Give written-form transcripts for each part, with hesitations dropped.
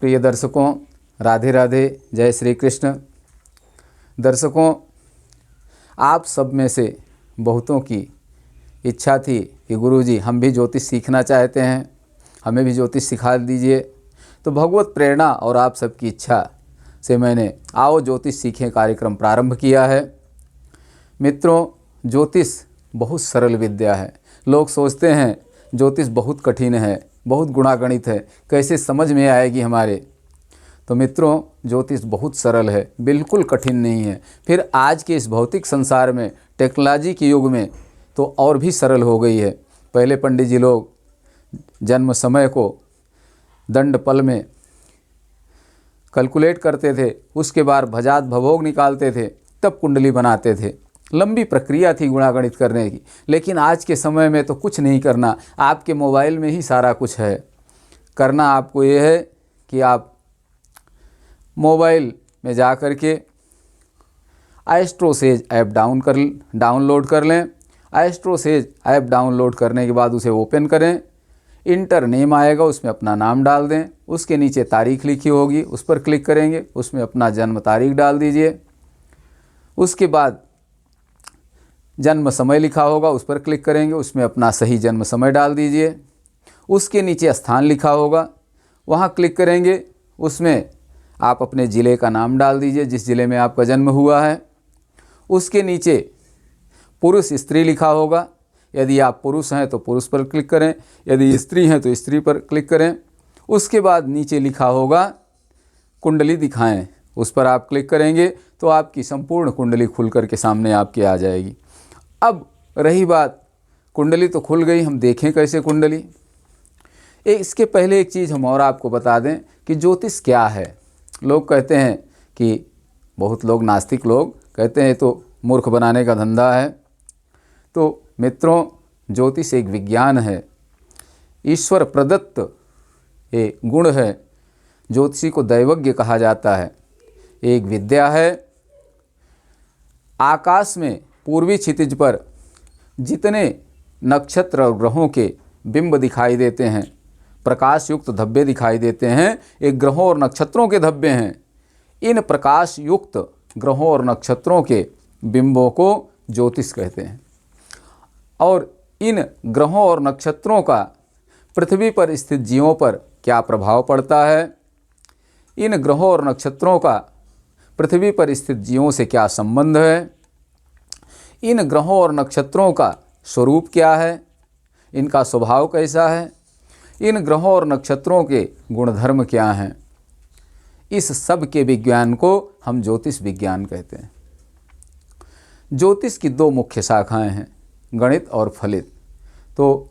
प्रिय दर्शकों, राधे राधे, जय श्री कृष्ण। दर्शकों, आप सब में से बहुतों की इच्छा थी कि गुरुजी हम भी ज्योतिष सीखना चाहते हैं, हमें भी ज्योतिष सिखा दीजिए। तो भगवत प्रेरणा और आप सबकी इच्छा से मैंने आओ ज्योतिष सीखें कार्यक्रम प्रारंभ किया है। मित्रों, ज्योतिष बहुत सरल विद्या है। लोग सोचते हैं ज्योतिष बहुत कठिन है, बहुत गुणागणित है, कैसे समझ में आएगी हमारे। तो मित्रों, ज्योतिष बहुत सरल है, बिल्कुल कठिन नहीं है। फिर आज के इस भौतिक संसार में, टेक्नोलॉजी के युग में तो और भी सरल हो गई है। पहले पंडित जी लोग जन्म समय को दंड पल में कैलकुलेट करते थे, उसके बाद भजात भवोग निकालते थे, तब कुंडली बनाते थे। लंबी प्रक्रिया थी गुणागणित करने की। लेकिन आज के समय में तो कुछ नहीं करना, आपके मोबाइल में ही सारा कुछ है। करना आपको ये है कि आप मोबाइल में जा कर के एस्ट्रोसेज ऐप डाउनलोड कर लें। एस्ट्रोसेज ऐप डाउनलोड करने के बाद उसे ओपन करें। इंटर नेम आएगा, उसमें अपना नाम डाल दें। उसके नीचे तारीख लिखी होगी, उस पर क्लिक करेंगे, उसमें अपना जन्म तारीख डाल दीजिए। उसके बाद जन्म समय लिखा होगा, उस पर क्लिक करेंगे, उसमें अपना सही जन्म समय डाल दीजिए। उसके नीचे स्थान लिखा होगा, वहाँ क्लिक करेंगे, उसमें आप अपने ज़िले का नाम डाल दीजिए जिस ज़िले में आपका जन्म हुआ है। उसके नीचे पुरुष स्त्री लिखा होगा, यदि आप पुरुष हैं तो पुरुष पर क्लिक करें, यदि स्त्री हैं तो स्त्री पर क्लिक करें। उसके बाद नीचे लिखा होगा कुंडली दिखाएं, उस पर आप क्लिक करेंगे तो आपकी संपूर्ण कुंडली खुल कर के सामने आपके आ जाएगी। अब रही बात, कुंडली तो खुल गई, हम देखें कैसे कुंडली। इसके पहले एक चीज़ हम और आपको बता दें कि ज्योतिष क्या है। लोग कहते हैं कि बहुत लोग नास्तिक लोग कहते हैं तो मूर्ख बनाने का धंधा है। तो मित्रों, ज्योतिष एक विज्ञान है, ईश्वर प्रदत्त एक गुण है। ज्योतिषी को दैवज्ञ कहा जाता है। एक विद्या है। आकाश में पूर्वी क्षितिज पर जितने नक्षत्र और ग्रहों के बिंब दिखाई देते हैं, प्रकाश युक्त धब्बे दिखाई देते हैं, एक ग्रहों और नक्षत्रों के धब्बे हैं। इन प्रकाश युक्त ग्रहों और नक्षत्रों के बिंबों को ज्योतिष कहते हैं। और इन ग्रहों और नक्षत्रों का पृथ्वी पर स्थित जीवों पर क्या प्रभाव पड़ता है, इन ग्रहों और नक्षत्रों का पृथ्वी पर स्थित जीवों से क्या संबंध है, इन ग्रहों और नक्षत्रों का स्वरूप क्या है, इनका स्वभाव कैसा है, इन ग्रहों और नक्षत्रों के गुणधर्म क्या हैं, इस सब के विज्ञान को हम ज्योतिष विज्ञान कहते हैं। ज्योतिष की दो मुख्य शाखाएं हैं, गणित और फलित। तो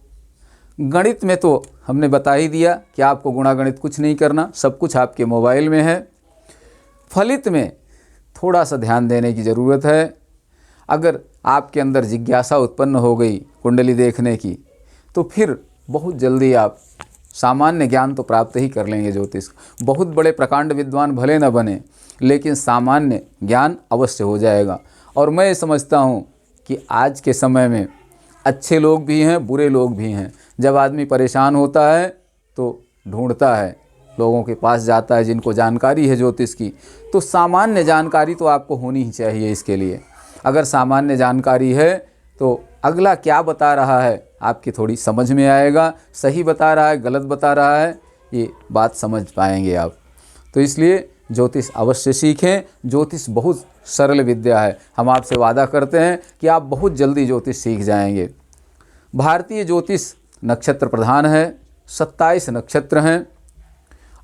गणित में तो हमने बता ही दिया कि आपको गुणागणित कुछ नहीं करना, सब कुछ आपके मोबाइल में है। फलित में थोड़ा सा ध्यान देने की ज़रूरत है। अगर आपके अंदर जिज्ञासा उत्पन्न हो गई कुंडली देखने की, तो फिर बहुत जल्दी आप सामान्य ज्ञान तो प्राप्त ही कर लेंगे ज्योतिष। बहुत बड़े प्रकांड विद्वान भले न बने, लेकिन सामान्य ज्ञान अवश्य हो जाएगा। और मैं समझता हूँ कि आज के समय में अच्छे लोग भी हैं, बुरे लोग भी हैं। जब आदमी परेशान होता है तो ढूंढता है, लोगों के पास जाता है जिनको जानकारी है ज्योतिष की। तो सामान्य जानकारी तो आपको होनी ही चाहिए। इसके लिए अगर सामान्य जानकारी है तो अगला क्या बता रहा है आपकी थोड़ी समझ में आएगा। सही बता रहा है, गलत बता रहा है, ये बात समझ पाएंगे आप। तो इसलिए ज्योतिष अवश्य सीखें। ज्योतिष बहुत सरल विद्या है। हम आपसे वादा करते हैं कि आप बहुत जल्दी ज्योतिष सीख जाएंगे। भारतीय ज्योतिष नक्षत्र प्रधान है। 27 नक्षत्र हैं।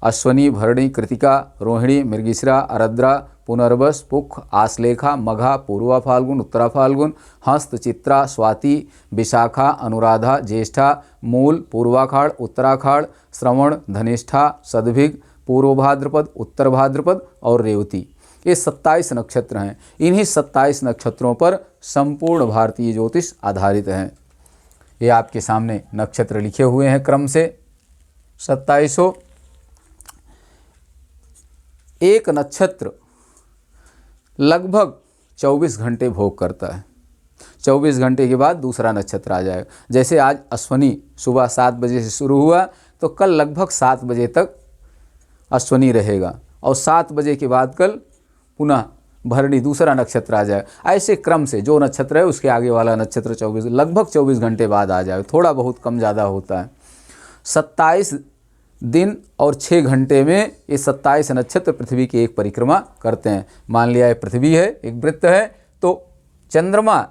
अश्वनी, भरणी, कृतिका, रोहिणी, मृगशिरा, आर्द्रा, पुनर्वस, पुख, आश्लेषा, मघा, पूर्वा फाल्गुन, उत्तरा फाल्गुन, हस्त, चित्रा, स्वाति, विशाखा, अनुराधा, ज्येष्ठा, मूल, पूर्वाषाढ़, उत्तराषाढ़, श्रवण, धनिष्ठा, सदभिग, पूर्व भाद्रपद, उत्तर भाद्रपद और रेवती। ये 27 नक्षत्र हैं। इन्हीं 27 नक्षत्रों पर संपूर्ण भारतीय ज्योतिष आधारित है। ये आपके सामने नक्षत्र लिखे हुए हैं क्रम से 2700। एक नक्षत्र लगभग 24 घंटे भोग करता है। 24 घंटे के बाद दूसरा नक्षत्र आ जाएगा। जैसे आज अश्वनी सुबह 7 बजे से शुरू हुआ तो कल लगभग 7 बजे तक अश्वनी रहेगा और 7 बजे के बाद कल पुनः भरणी दूसरा नक्षत्र आ जाए। ऐसे क्रम से जो नक्षत्र है उसके आगे वाला नक्षत्र लगभग 24 घंटे बाद आ जाए, थोड़ा बहुत कम ज़्यादा होता है। 27 दिन और 6 घंटे में ये 27 नक्षत्र पृथ्वी की एक परिक्रमा करते हैं। मान लिया ये पृथ्वी है, एक वृत्त है, तो चंद्रमा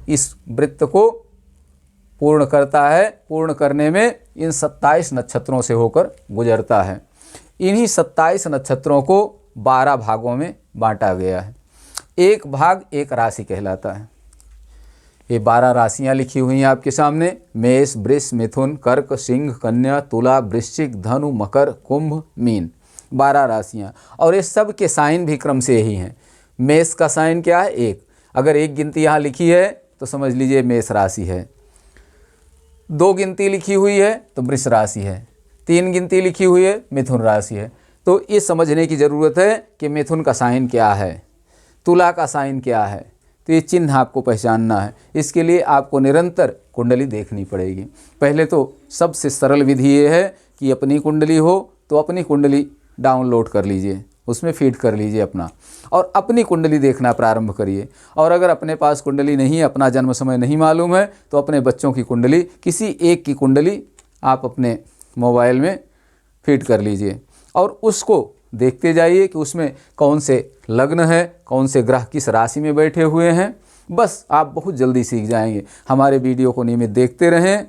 इस वृत्त को पूर्ण करता है। पूर्ण करने में इन 27 नक्षत्रों से होकर गुजरता है। इन्हीं 27 नक्षत्रों को 12 भागों में बांटा गया है। एक भाग एक राशि कहलाता है। ये 12 राशियां लिखी हुई हैं आपके सामने, मेष, वृष, मिथुन, कर्क, सिंह, कन्या, तुला, वृश्चिक, धनु, मकर, कुंभ, मीन, 12 राशियां। और ये सब के साइन भी क्रम से यही हैं। मेष का साइन क्या है? 1। अगर 1 गिनती यहाँ लिखी है तो समझ लीजिए मेष राशि है। 2 गिनती लिखी हुई है तो वृष राशि है। 3 गिनती लिखी हुई है मिथुन राशि है। तो ये समझने की ज़रूरत है कि मिथुन का साइन क्या है, तुला का साइन क्या है। तो ये चिन्ह आपको पहचानना है। इसके लिए आपको निरंतर कुंडली देखनी पड़ेगी। पहले तो सबसे सरल विधि ये है कि अपनी कुंडली हो तो अपनी कुंडली डाउनलोड कर लीजिए, उसमें फीड कर लीजिए अपना, और अपनी कुंडली देखना प्रारंभ करिए। और अगर अपने पास कुंडली नहीं है, अपना जन्म समय नहीं मालूम है, तो अपने बच्चों की कुंडली, किसी एक की कुंडली आप अपने मोबाइल में फीड कर लीजिए और उसको देखते जाइए कि उसमें कौन से लग्न है, कौन से ग्रह किस राशि में बैठे हुए हैं। बस आप बहुत जल्दी सीख जाएंगे। हमारे वीडियो को नियमित देखते रहें,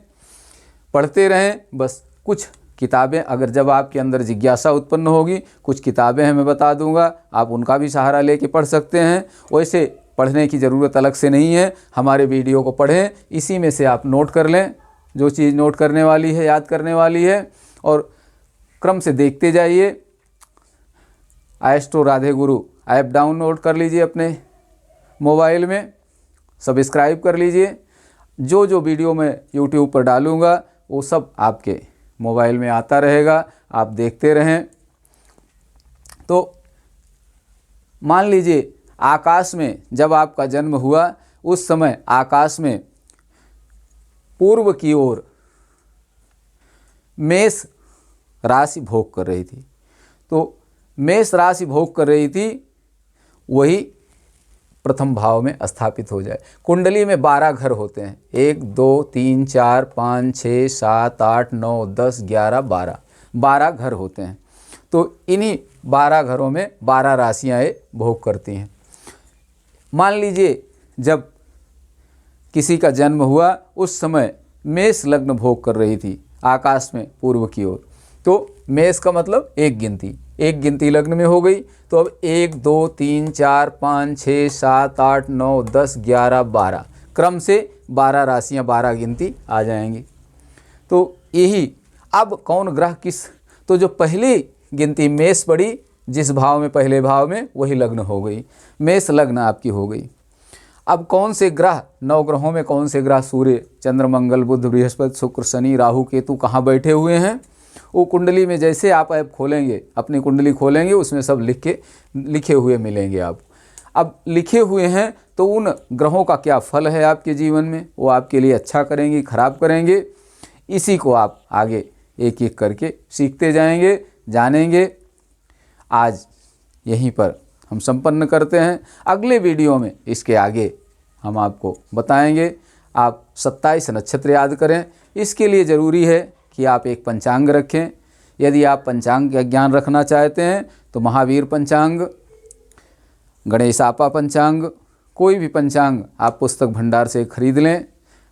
पढ़ते रहें। बस कुछ किताबें, अगर जब आपके अंदर जिज्ञासा उत्पन्न होगी, कुछ किताबें हैं मैं बता दूंगा, आप उनका भी सहारा लेके पढ़ सकते हैं। वैसे पढ़ने की ज़रूरत अलग से नहीं है, हमारे वीडियो को पढ़ें, इसी में से आप नोट कर लें जो चीज़ नोट करने वाली है, याद करने वाली है, और क्रम से देखते जाइए। एस्ट्रो राधे गुरु ऐप डाउनलोड कर लीजिए अपने मोबाइल में, सब्सक्राइब कर लीजिए। जो जो वीडियो मैं यूट्यूब पर डालूँगा वो सब आपके मोबाइल में आता रहेगा, आप देखते रहें। तो मान लीजिए आकाश में जब आपका जन्म हुआ, उस समय आकाश में पूर्व की ओर मेष राशि भोग कर रही थी। तो मेष राशि भोग कर रही थी, वही प्रथम भाव में स्थापित हो जाए। कुंडली में 12 घर होते हैं, 1 2 3 4 5 6 7 8 9 10 11 12 घर होते हैं। तो इन्हीं 12 घरों में 12 राशियाँ ये भोग करती हैं। मान लीजिए जब किसी का जन्म हुआ, उस समय मेष लग्न भोग कर रही थी आकाश में पूर्व की ओर। तो मेष का मतलब 1 गिनती, 1 गिनती लग्न में हो गई। तो अब 1 2 3 4 5 6 7 8 9 10 11 12 क्रम से 12 राशियाँ, 12 गिनती आ जाएंगी। तो यही अब कौन ग्रह किस, तो जो पहली गिनती मेष पड़ी, जिस भाव में पहले भाव में, वही लग्न हो गई, मेष लग्न आपकी हो गई। अब कौन से ग्रह, 9 ग्रहों में कौन से ग्रह सूर्य, चंद्र, मंगल, बुध, बृहस्पति, शुक्र, शनि, राहु, केतु कहाँ बैठे हुए हैं, वो कुंडली में जैसे आप ऐप खोलेंगे, अपनी कुंडली खोलेंगे, उसमें सब लिखे हुए मिलेंगे आप। अब लिखे हुए हैं तो उन ग्रहों का क्या फल है आपके जीवन में, वो आपके लिए अच्छा करेंगे, खराब करेंगे, इसी को आप आगे एक एक करके सीखते जाएंगे, जानेंगे। आज यहीं पर हम संपन्न करते हैं। अगले वीडियो में इसके आगे हम आपको बताएंगे। आप 27 नक्षत्र याद करें। इसके लिए ज़रूरी है कि आप एक पंचांग रखें। यदि आप पंचांग का ज्ञान रखना चाहते हैं तो महावीर पंचांग, गणेशापा पंचांग, कोई भी पंचांग आप पुस्तक भंडार से खरीद लें।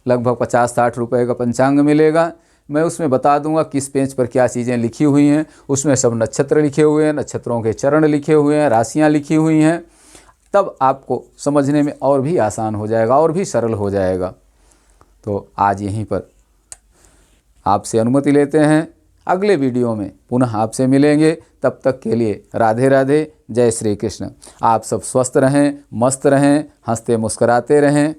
लगभग 50-60 रुपए का पंचांग मिलेगा। मैं उसमें बता दूंगा किस पेज पर क्या चीज़ें लिखी हुई हैं। उसमें सब नक्षत्र लिखे हुए हैं, नक्षत्रों के चरण लिखे हुए हैं, राशियां लिखी हुई हैं। तब आपको समझने में और भी आसान हो जाएगा, और भी सरल हो जाएगा। तो आज यहीं पर आपसे अनुमति लेते हैं। अगले वीडियो में पुनः आपसे मिलेंगे। तब तक के लिए राधे राधे, जय श्री कृष्ण। आप सब स्वस्थ रहें, मस्त रहें, हंसते मुस्कराते रहें।